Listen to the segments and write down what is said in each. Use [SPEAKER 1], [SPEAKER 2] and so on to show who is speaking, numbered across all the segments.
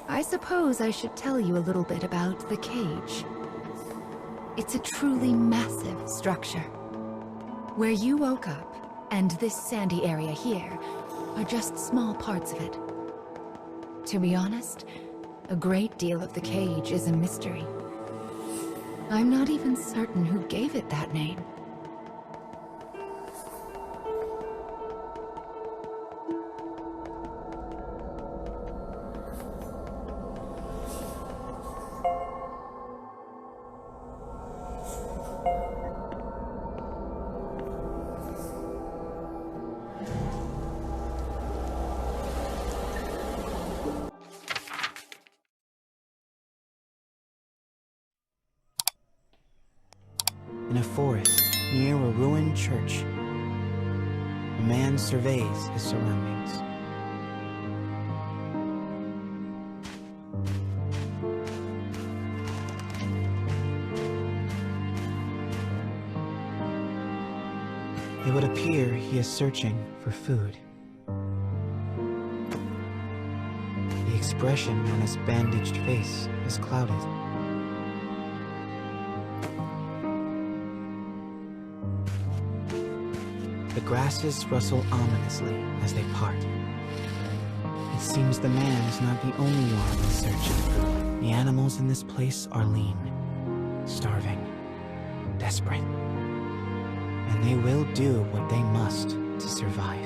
[SPEAKER 1] I suppose I should tell you a little bit about the cage. It's a truly massive structure. Where you woke up, and this sandy area here, are just small parts of it. To be honest, a great deal of the cage is a mystery. I'm not even certain who gave it that name.
[SPEAKER 2] In a forest near a ruined church, a man surveys his surroundings. It would appear he is searching for food. The expression on his bandaged face is clouded. The grasses rustle ominously as they part. It seems the man is not the only one in search of food. The animals in this place are lean, starving, desperate. And they will do what they must to survive.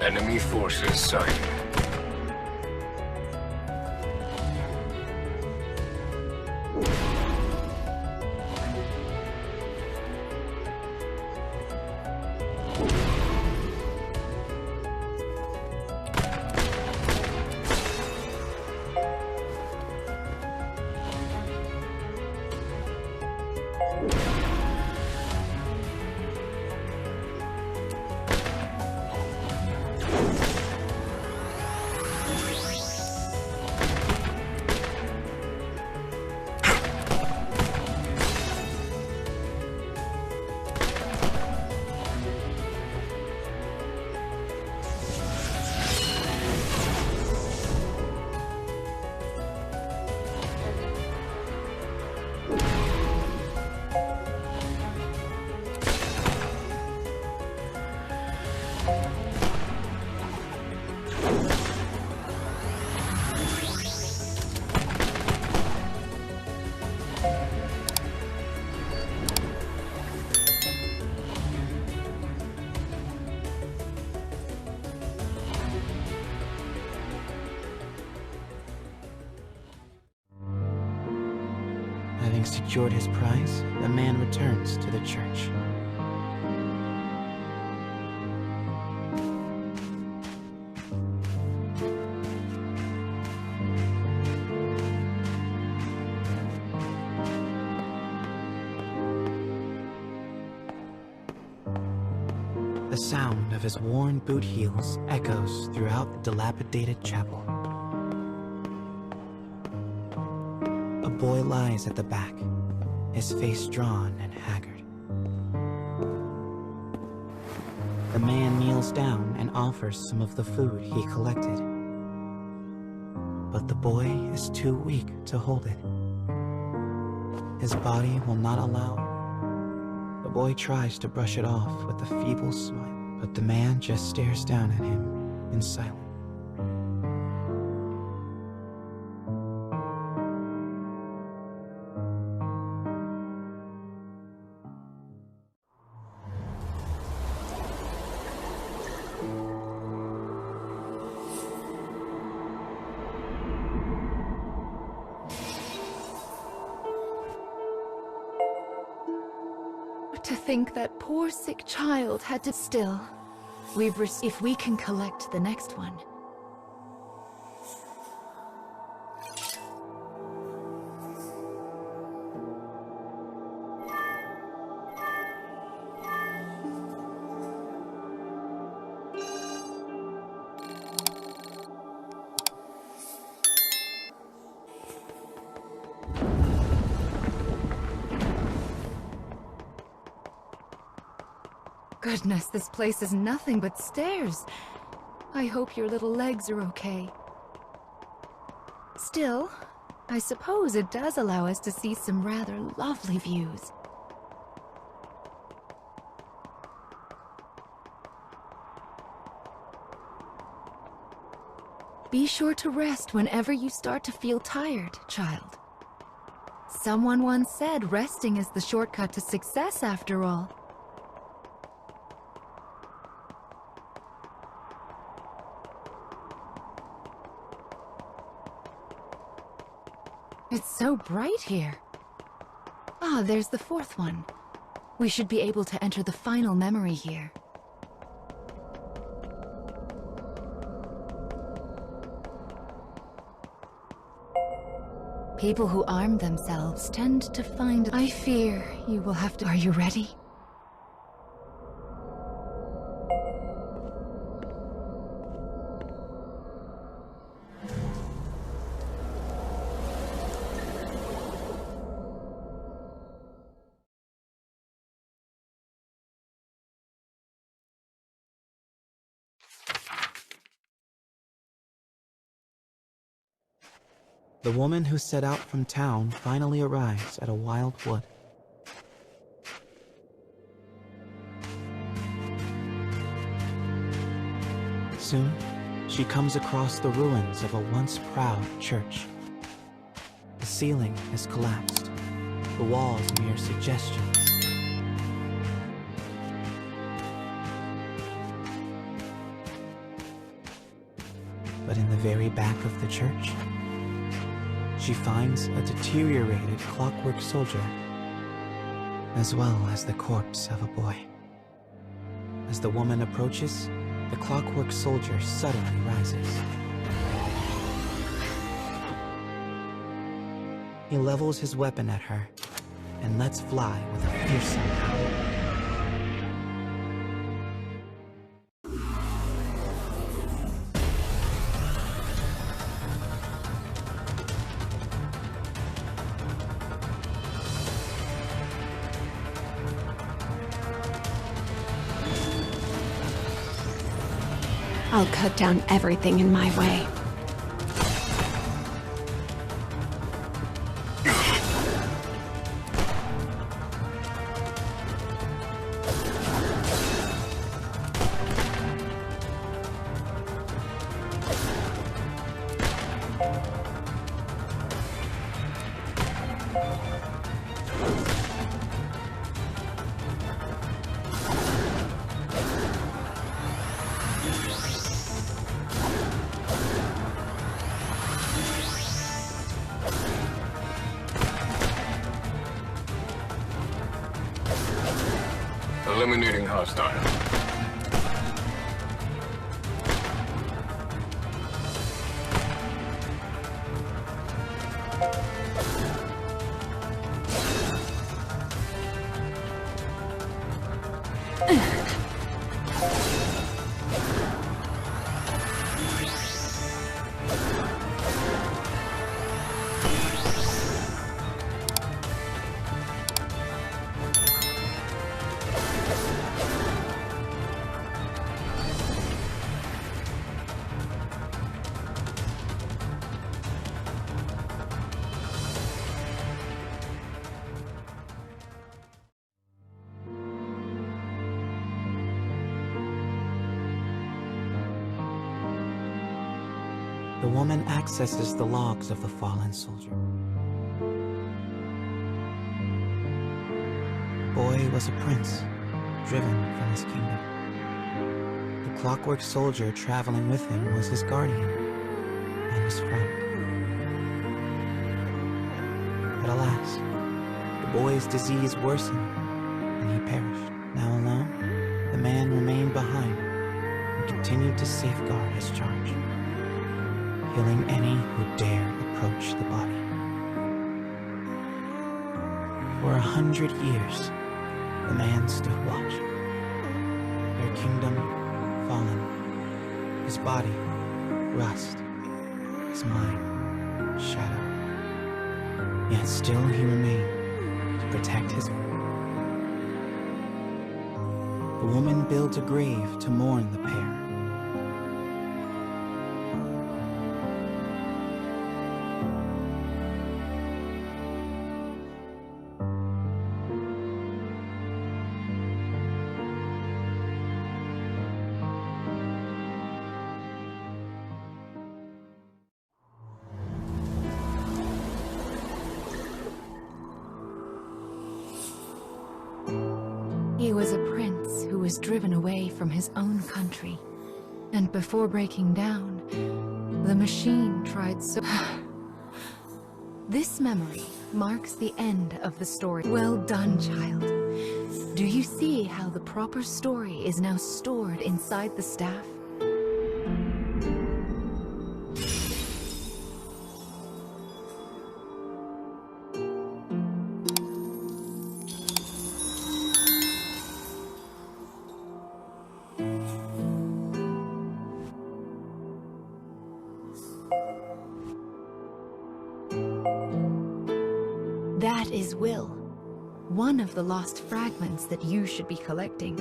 [SPEAKER 3] Enemy forces sighted.
[SPEAKER 2] Having secured his prize, the man returns to the church. The sound of his worn boot heels echoes throughout the dilapidated chapel. A boy lies at the back, his face drawn and haggard. The man kneels down and offers some of the food he collected. But the boy is too weak to hold it. His body will not allow. The boy tries to brush it off with a feeble smile, but the man just stares down at him in silence.
[SPEAKER 1] To think that poor sick child had to still. If we can collect the next one. goodness, this place is nothing but stairs. I hope your little legs are okay. Still, I suppose it does allow us to see some rather lovely views. Be sure to rest whenever you start to feel tired, child. Someone once said resting is the shortcut to success, after all. It's so bright here. Ah, there's the fourth one. We should be able to enter the final memory here. People who arm themselves tend to find... I fear you will have to... Are you ready?
[SPEAKER 2] The woman who set out from town finally arrives at a wild wood. Soon, she comes across the ruins of a once proud church. The ceiling has collapsed, the walls mere suggestions. But in the very back of the church, she finds a deteriorated clockwork soldier, as well as the corpse of a boy. As the woman approaches, the clockwork soldier suddenly rises. He levels his weapon at her and lets fly with a fearsome howl.
[SPEAKER 4] I'll cut down everything in my way.
[SPEAKER 3] Eliminating hostile.
[SPEAKER 2] The woman accesses the logs of the fallen soldier. The boy was a prince, driven from his kingdom. The clockwork soldier traveling with him was his guardian and his friend. But alas, the boy's disease worsened and he perished. Now alone, the man remained behind and continued to safeguard his charge, killing any who dared approach the body. For 100 years, the man stood watch. Their kingdom fallen, his body rust, his mind shadow. Yet still he remained to protect his... The woman builds a grave to mourn the pair.
[SPEAKER 1] He was a prince who was driven away from his own country. And before breaking down, the machine tried so... This memory marks the end of the story. Well done, child. Do you see how the proper story is now stored inside the staff? That is Will, one of the lost fragments that you should be collecting.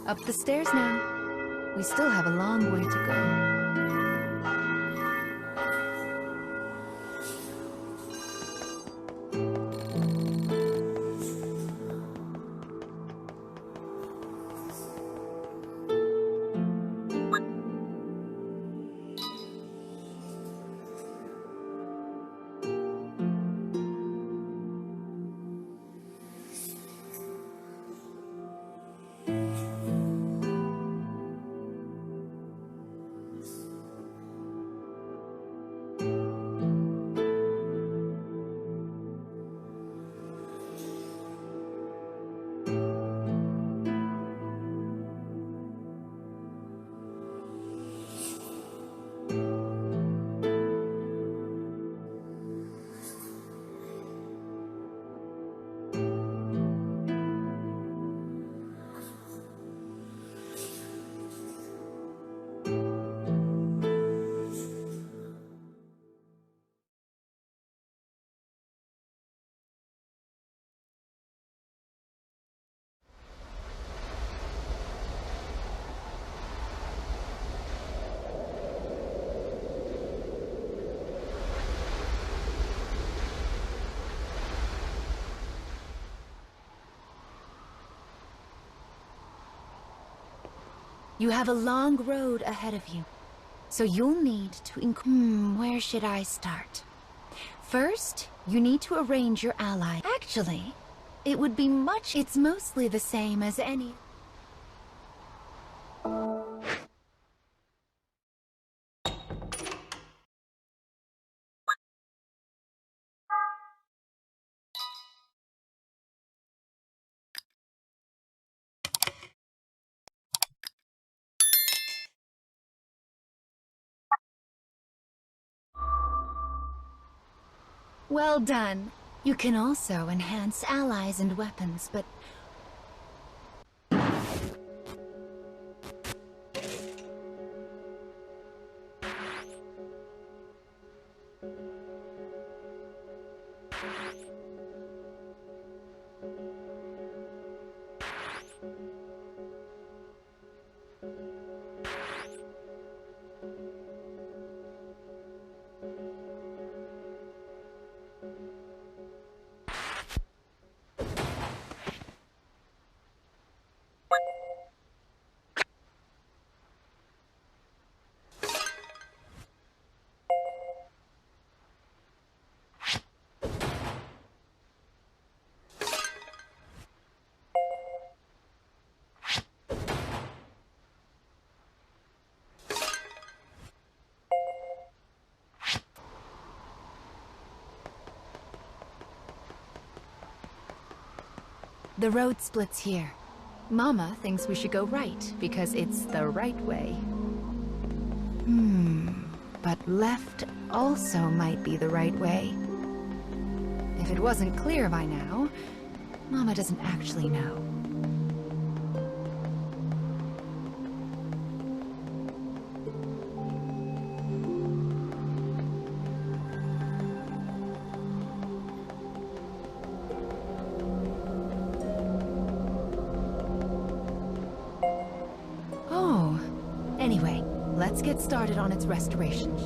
[SPEAKER 1] Up the stairs now. We still have a long way to go. You have a long road ahead of you, so you'll need to where should I start? First, you need to arrange your ally. Actually, it would be it's mostly the same as any... Well done. You can also enhance allies and weapons, but... The road splits here. Mama thinks we should go right, because it's the right way. But left also might be the right way. If it wasn't clear by now, Mama doesn't actually know. Let's get started on its restoration.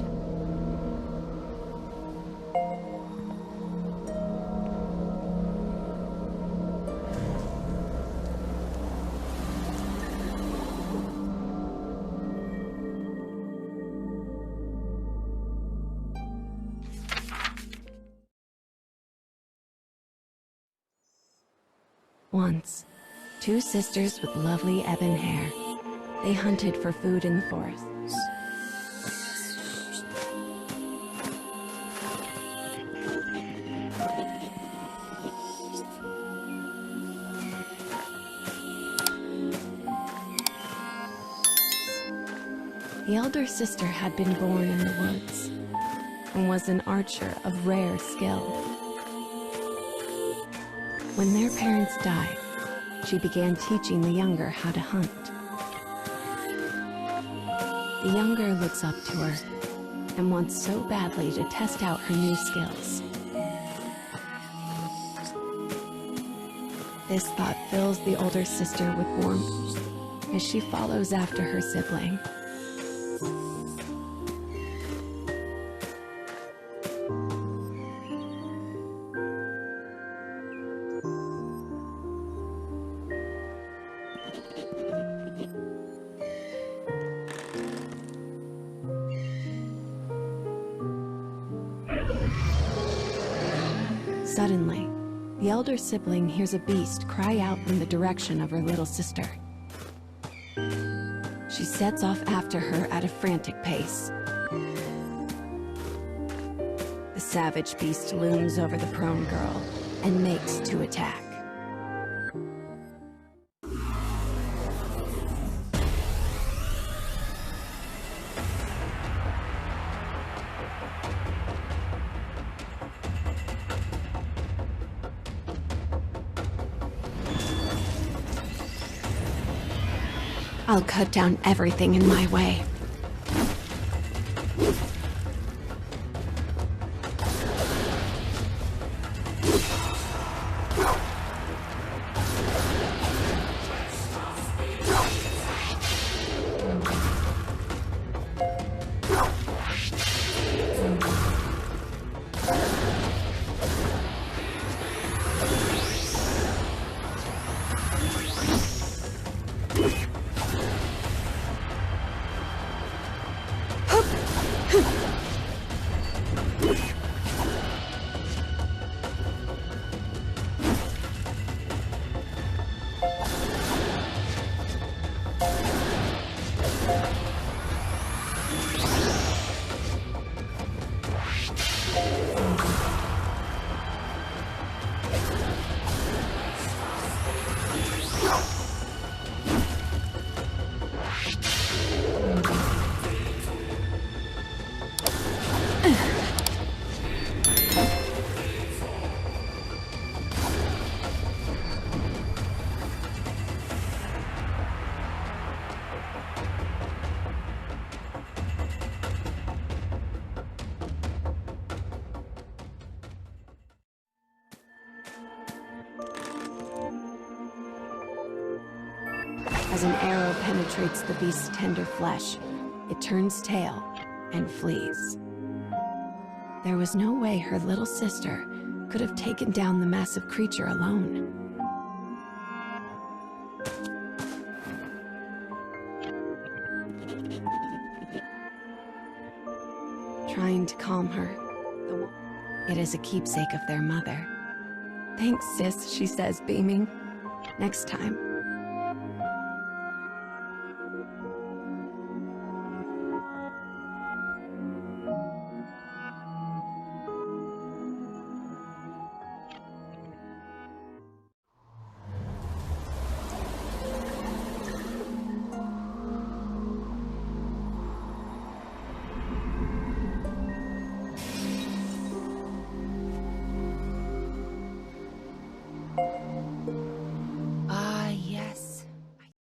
[SPEAKER 4] Once, two sisters with lovely ebon hair. They hunted for food in the forests. The elder sister had been born in the woods and was an archer of rare skill. When their parents died, she began teaching the younger how to hunt. The younger looks up to her and wants so badly to test out her new skills. This thought fills the older sister with warmth as she follows after her sibling. Suddenly, the elder sibling hears a beast cry out in the direction of her little sister. She sets off after her at a frantic pace. The savage beast looms over the prone girl and makes to attack. I'll cut down everything in my way. As an arrow penetrates the beast's tender flesh, it turns tail and flees. There was no way her little sister could have taken down the massive creature alone. Trying to calm her, it is a keepsake of their mother. "Thanks, sis," she says, beaming. "Next time,